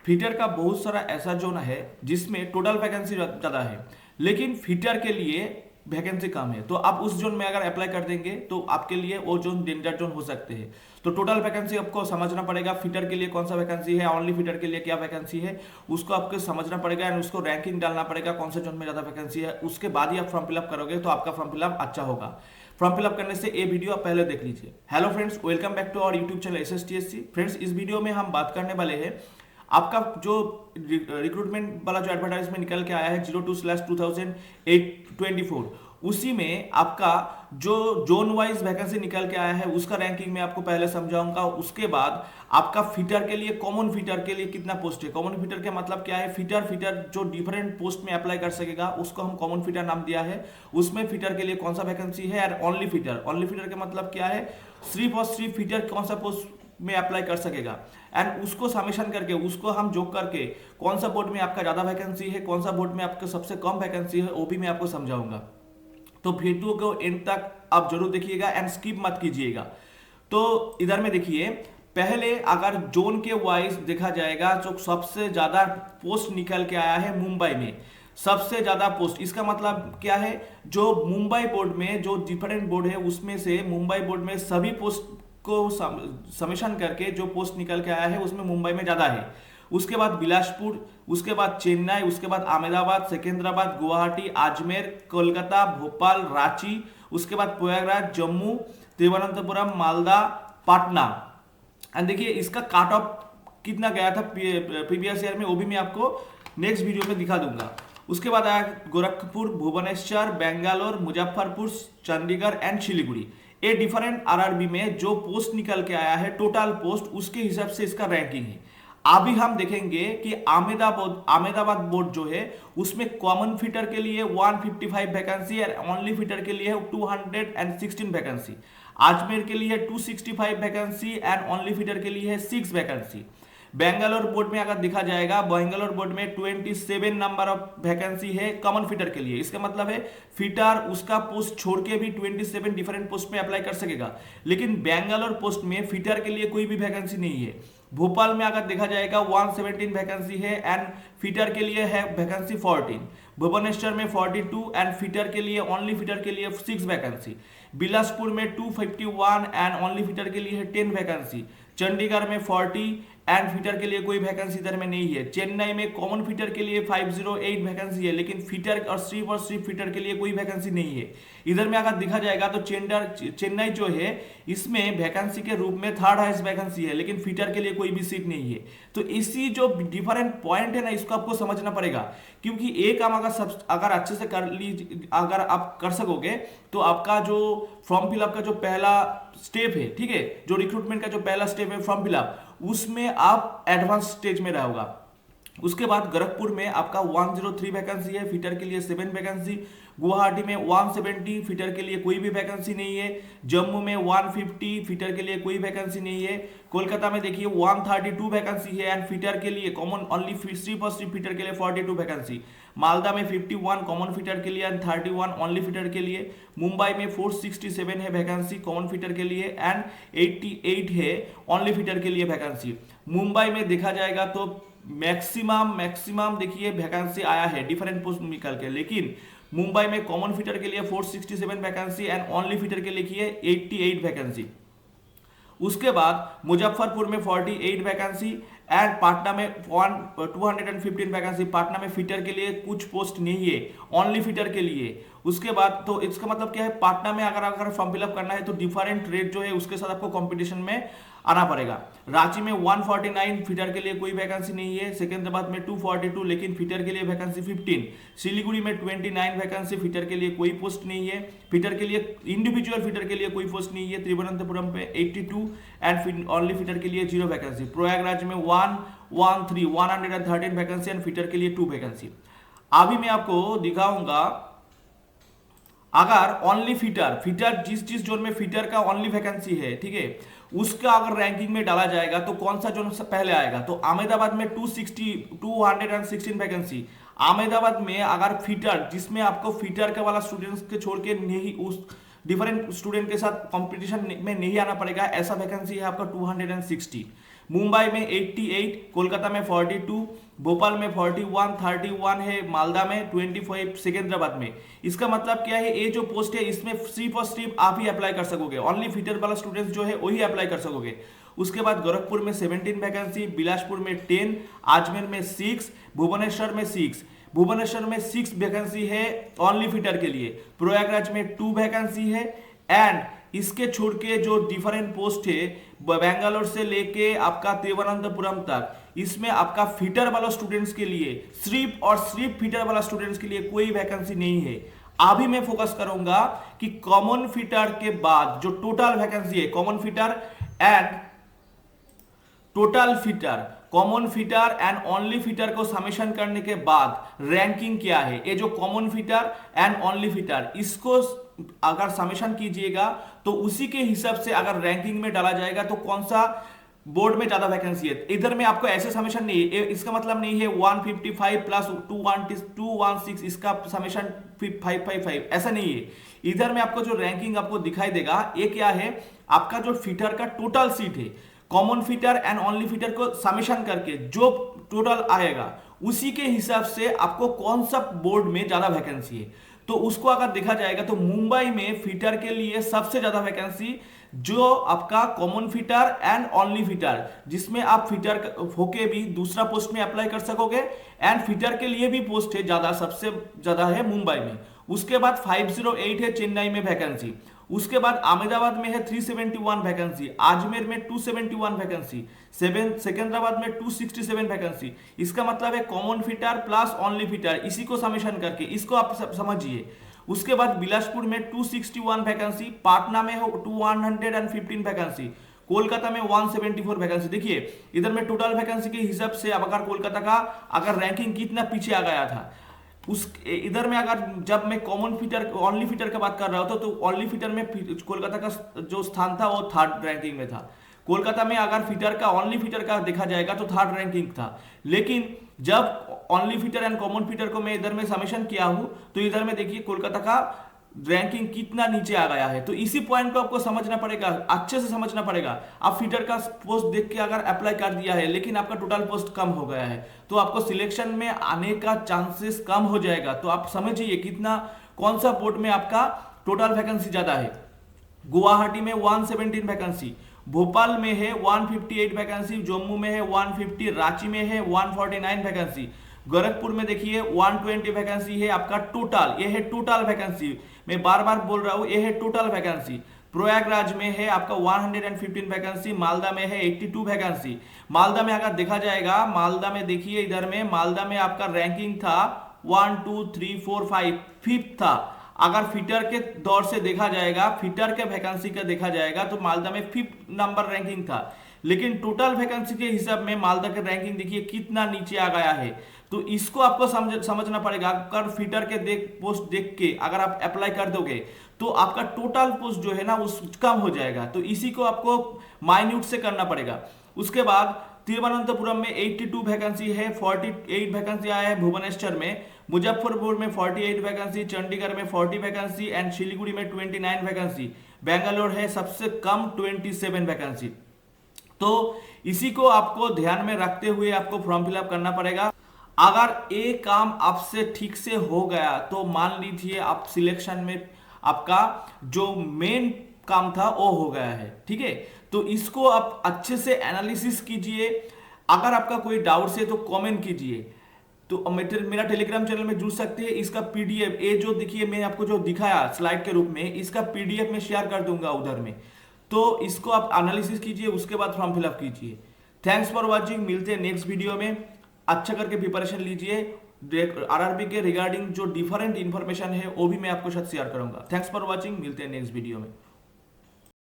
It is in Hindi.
फिटर का बहुत सारा ऐसा जोन है जिसमें टोटल वैकेंसी ज़्यादा है, लेकिन फिटर के लिए वैकेंसी कम है। तो आप उस जोन में अगर अप्लाई कर देंगे तो आपके लिए वो जोन डेंजर जोन हो सकते हैं। तो टोटल वैकेंसी आपको समझना पड़ेगा, फिटर के लिए कौन सा वैकेंसी है, ओनली फिटर के लिए क्या वैकेंसी है, उसको आपको समझना पड़ेगा एंड उसको रैंकिंग डालना पड़ेगा कौन से जोन में ज़्यादा वैकेंसी है। उसके बाद ही आप फॉर्म फिलअप करोगे तो आपका फॉर्म फिलअप अच्छा होगा। फॉर्म फिलअप करने से ये वीडियो आप पहले देख लीजिए। Hello friends, welcome back to our YouTube channel SSTSC। Friends, इस वीडियो में हम बात करने वाले हैं आपका जो रिक्रूटमेंट वाला जो एडवर्टाइजमेंट निकल के आया है 02/2024, उसी में आपका जो जोन वाइज वैकेंसी निकल के आया है उसका रैंकिंग में आपको पहले समझाऊंगा। उसके बाद आपका फिटर के लिए, कॉमन फिटर के लिए कितना पोस्ट है। कॉमन फिटर के मतलब क्या है, फिटर जो डिफरेंट पोस्ट में अप्लाई कर सकेगा उसको हम कॉमन फिटर नाम दिया है। उसमें फिटर के लिए कौन सा वैकेंसी है और ओनली फिटर के मतलब क्या है, सिर्फ और सिर्फ फिटर कौन सा पोस्ट में अप्लाई कर सकेगा एंड उसको समेशन करके, उसको हम जोक करके कौन सा बोर्ड में आपका ज्यादा वैकेंसी है, कौन सा बोर्ड में आपका सबसे कम वैकेंसी है, वो भी मैं आपको समझाऊंगा। तो वीडियो को एंड तक आप जरूर देखिएगा एंड स्किप मत कीजिएगा। तो इधर में देखिए, पहले अगर जोन के वाइज देखा जाएगा तो सबसे ज्यादा पोस्ट निकल के आया है मुंबई में। सबसे ज्यादा पोस्ट, इसका मतलब क्या है, जो मुंबई बोर्ड में जो डिफरेंट बोर्ड है उसमें से मुंबई बोर्ड में सभी पोस्ट को समेशन करके जो पोस्ट निकल के आया है उसमें मुंबई में ज्यादा है। उसके बाद बिलासपुर, उसके बाद चेन्नई, उसके बाद अहमदाबाद, सिकंदराबाद, गुवाहाटी, अजमेर, कोलकाता, भोपाल, रांची, उसके बाद प्रयागराज, जम्मू, तिरुवनंतपुरम, मालदा, पटना। एंड देखिए इसका काट ऑफ कितना गया था प्रीवियस ईयर में, वो भी मैं आपको नेक्स्ट वीडियो में दिखा दूंगा। उसके बाद आया गोरखपुर, भुवनेश्वर, बेंगालोर, मुजफ्फरपुर, चंडीगढ़ एंड सिलीगुड़ी। ये डिफरेंट आरआरबी में जो पोस्ट निकल के आया है, टोटल पोस्ट, उसके हिसाब से इसका रैंकिंग है। अभी हम देखेंगे कि अहमदाबाद बोर्ड जो है उसमें कॉमन फिटर के लिए 155 वैकेंसी और ओनली फिटर के लिए 216 वैकेंसी। अजमेर के लिए 265 वैकेंसी एंड ओनली फिटर के लिए है 6 वैकेंसी। बेंगलोर बोर्ड में अगर देखा जाएगा, बेंगलोर बोर्ड में 27 नंबर ऑफ वैकेंसी है कॉमन फिटर के लिए। इसका मतलब है फिटर उसका पोस्ट छोड़ के भी 27 डिफरेंट पोस्ट में अप्लाई कर सकेगा, लेकिन बेंगलोर पोस्ट में फिटर के लिए कोई भी वैकेंसी नहीं है। भोपाल में अगर देखा जाएगा 117 वैकेंसी है एंड फिटर के लिए है वैकेंसी 14। भुवनेश्वर में 42 एंड फिटर के लिए, ओनली फिटर के लिए 6 वैकेंसी। बिलासपुर में 251 एंड ओनली फिटर के लिए है 10 वैकेंसी। चंडीगढ़ में 40 एंड फिटर के लिए कोई वैकेंसी इधर में नहीं है। चेन्नई में कॉमन फिटर के लिए 508 वैकेंसी है, लेकिन फिटर और सिर्फ फिटर के लिए कोई वैकेंसी नहीं है। इधर में अगर देखा जाएगा तो चेन्नई जो है इसमें वैकेंसी के रूप में थर्ड हाईएस्ट वैकेंसी है, लेकिन फिटर के लिए कोई भी सीट नहीं है। तो इसी जो डिफरेंट पॉइंट है ना, इसको आपको समझना पड़ेगा, क्योंकि एक काम अगर अच्छे से कर लीजिए, अगर आप कर सकोगे तो आपका जो फॉर्म फिलअप का जो पहला स्टेप है, ठीक है, जो रिक्रूटमेंट का जो पहला स्टेप है फॉर्म फिलअप, उसमें आप एडवांस स्टेज में रहोगा। उसके बाद गोरखपुर में आपका 103 वैकेंसी है, फिटर के लिए 7 वैकेंसी। गुवाहाटी में 170, फिटर के लिए कोई भी वैकेंसी नहीं है। जम्मू में 150, फिटर के लिए कोई वैकेंसी नहीं है। कोलकाता में देखिए 132 वैकेंसी है एंड फिटर के लिए कॉमन ओनली सिर्फ और सिर्फ फिटर के लिए 42 वैकेंसी। मालदा में 51 कॉमन फिटर के लिए एंड 31 ओनली फिटर के लिए। मुंबई में 467 है वैकेंसी कॉमन फिटर के लिए एंड 88 है ओनली फिटर के लिए वैकेंसी। मुंबई में देखा जाएगा तो मैक्सिमम देखिए वैकेंसी आया है डिफरेंट पोस्ट निकल के, लेकिन मुंबई में कॉमन फिटर के लिए 467 वैकेंसी एंड ओनली फिटर के लिए 88 वैकेंसी। उसके बाद मुजफ्फरपुर में 48 वैकेंसी एंड पटना में 215 वैकेंसी। पटना में फिटर के लिए कुछ पोस्ट नहीं है, ओनली फिटर के लिए। उसके बाद तो इसका मतलब क्या है, पटना में अगर फॉर्म फिलअप करना है तो डिफरेंट रेट जो है उसके साथ आपको कंपटीशन में आना पड़ेगा। रांची में 149, फिटर के लिए कोई वैकेंसी नहीं है। सिकंदराबाद में 242, लेकिन फिटर के लिए वैकेंसी 15। सिलीगुड़ी में 29 वैकेंसी, फिटर के लिए कोई पोस्ट नहीं है। फिटर के लिए इंडिविजुअल फिटर के लिए कोई पोस्ट नहीं है। तिरुवनंतपुरम पे 82 एंड ओनली फिटर के लिए 0 वैकेंसी। प्रयागराज में 113 वैकेंसी एंड फिटर के लिए 2 वैकेंसी। अभी मैं आपको दिखाऊंगा अगर ओनली फिटर जिस जोन में फिटर का ओनली वैकेंसी है, ठीक है, उसका अगर रैंकिंग में डाला जाएगा तो कौन सा जोन पहले आएगा। तो अहमदाबाद में 216 वैकेंसी। अहमदाबाद में अगर फिटर, जिसमें आपको फिटर का वाला स्टूडेंट्स के छोड़ के नहीं, उस डिफरेंट स्टूडेंट के साथ कंपटीशन में नहीं आना पड़ेगा, ऐसा वैकेंसी है आपका 260। मुंबई में 88, कोलकाता में 42, भोपाल में 41, 31 है मालदा में, 25 सिकंदराबाद में। इसका मतलब क्या है, ये जो पोस्ट है इसमें सिर्फ और सिर्फ आप ही अप्लाई कर सकोगे, ओनली फिटर वाला स्टूडेंट्स जो है वही अप्लाई कर सकोगे। उसके बाद गोरखपुर में 17 वैकेंसी, बिलासपुर में 10, अजमेर में 6, भुवनेश्वर में 6, भुवनेश्वर में 6 वैकेंसी है ओनली फिटर के लिए, प्रयागराज में 2 वैकेंसी है। एंड इसके छोड़ के जो डिफरेंट पोस्ट है बेंगलोर से लेके आपका तिरुवनंतपुरम तक, इसमें आपका फिटर वाला स्टूडेंट्स के लिए सिर्फ और सिर्फ फिटर वाला स्टूडेंट्स के लिए कोई वैकेंसी नहीं है। अभी मैं फोकस करूंगा कि कॉमन फिटर के बाद जो टोटल वैकेंसी है, common fitter and total fitter, common fitter and only fitter को समेशन करने के बाद रैंकिंग क्या है, ये जो common fitter and only fitter इसको अगर समेशन कीजिएगा तो उसी के हिसाब से अगर रैंकिंग में डाला जाएगा तो कौन सा बोर्ड में ज्यादा वैकेंसी है। इधर में आपको ऐसे समेशन नहीं है, इसका मतलब नहीं है 155 प्लस 216 इसका समेशन 555, ऐसा नहीं है। इधर में आपको जो रैंकिंग आपको दिखाई देगा ये क्या है, आपका जो फिटर का टोटल सीट है, common fitter and only fitter को समेशन करके जो टोटल आएगा उसी के हिसाब से आपको कौन सा बोर्ड में ज्यादा वैकेंसी है। तो उसको अगर देखा जाएगा तो मुंबई में फिटर के लिए सबसे ज्यादा वैकेंसी जो आपका common fitter and only fitter, जिसमें आप फिटर होके भी दूसरा पोस्ट में अप्लाई कर सकोगे एंड फिटर के लिए भी पोस्ट है ज्यादा, सबसे ज्यादा है मुंबई में। उसके बाद 508 है चेन्नई में वैकेंसी, उसके बाद अहमदाबाद में है 371 वैकेंसी, अजमेर में 271 वैकेंसी, सिकंदराबाद में 267 वैकेंसी। इसका मतलब है common fitter plus only fitter, इसी को समेशन करके इसको आप समझिए। उसके बाद बिलासपुर में 261 वैकेंसी, पटना में 115 वैकेंसी, कोलकाता में 174 वैकेंसी। देखिए इधर में टोटल वैकेंसी के हिसाब से अब अगर कोलकाता का अगर रैंकिंग कितना पीछे आ गया था, उस इधर में अगर जब मैं कॉमन फिटर ओनली फिटर की बात कर रहा था तो ओनली फिटर में कोलकाता का जो स्थान था वो 3rd रैंकिंग में था। कोलकाता में अगर फिटर का ओनली फिटर का देखा जाएगा तो 3rd रैंकिंग था। लेकिन जब only fitter and common fitter को मैं इधर में समेशन किया हूं तो इधर में देखिए कोलकाता का रैंकिंग कितना नीचे आ गया है। तो इसी पॉइंट को आपको समझना पड़ेगा, अच्छे से समझना पड़ेगा। आप फिटर का पोस्ट देख के अगर अप्लाई कर दिया है लेकिन आपका टोटल पोस्ट कम हो गया है तो आपको सिलेक्शन में आने का चांसेस कम हो जाएगा। तो आप समझिए कितना कौन सा बोर्ड में आपका टोटल वैकेंसी ज्यादा है। गुवाहाटी में 117 वैकेंसी, भोपाल में है 158 वैकेंसी, जम्मू में है 150, रांची में है 149 वैकेंसी, गोरखपुर में देखिए 120 वैकेंसी है आपका टोटल, ये है टोटल वैकेंसी, मैं बार बार बोल रहा हूं ये है टोटल वैकेंसी। प्रयागराज में है आपका 115 वैकेंसी, मालदा में है 82 वैकेंसी। मालदा में अगर देखा जाएगा, मालदा में देखिए इधर में मालदा में आपका रैंकिंग था 1 2 3 4 5 5th था। अगर फिटर के दौर से देखा जाएगा, फिटर के वैकेंसी का देखा जाएगा तो मालदा में 5th नंबर रैंकिंग था। लेकिन टोटल वैकेंसी के हिसाब में मालदा का रैंकिंग देखिए कितना नीचे आ गया है। तो इसको आपको समझना पड़ेगा। अगर फिटर के पोस्ट देख के अगर आप अप्लाई कर दोगे तो आपका टोटल पोस्ट जो है ना उस कम हो जाएगा। तो इसी को आपको माइन्यूट से करना पड़ेगा। उसके बाद तिरुवनंतपुरम में 82 वैकेंसी है, 48 वैकेंसी आया है भुवनेश्वर में, मुजफ्फरपुर में 48 वैकेंसी, चंडीगढ़ में 40 वैकेंसी एंड सिलीगुड़ी में 29 वैकेंसी, बेंगलोर है सबसे कम 27 वैकेंसी। तो इसी को आपको ध्यान में रखते हुए आपको फॉर्म फिलअप करना पड़ेगा। अगर ये काम आपसे ठीक से हो गया तो मान लीजिए आप सिलेक्शन में आपका जो मेन काम था वो हो गया है, ठीक है। तो इसको आप अच्छे से एनालिसिस कीजिए। अगर आपका कोई डाउट है तो कमेंट कीजिए। तो मेरा टेलीग्राम चैनल में जुड़ सकते हैं। इसका पीडीएफ ये जो देखिए मैं आपको जो दिखाया स्लाइड के रूप में, इसका पीडीएफ में शेयर कर दूंगा उधर में। तो इसको आप एनालिसिस कीजिए, उसके बाद फॉर्म फिलअप कीजिए। Thanks for watching. मिलते हैं नेक्स्ट वीडियो में। अच्छा करके प्रिपरेशन लीजिए। आरआरबी के रिगार्डिंग जो डिफरेंट इंफॉर्मेशन है वो भी मैं आपको साथ शेयर करूंगा। Thanks for watching. मिलते हैं नेक्स्ट वीडियो में।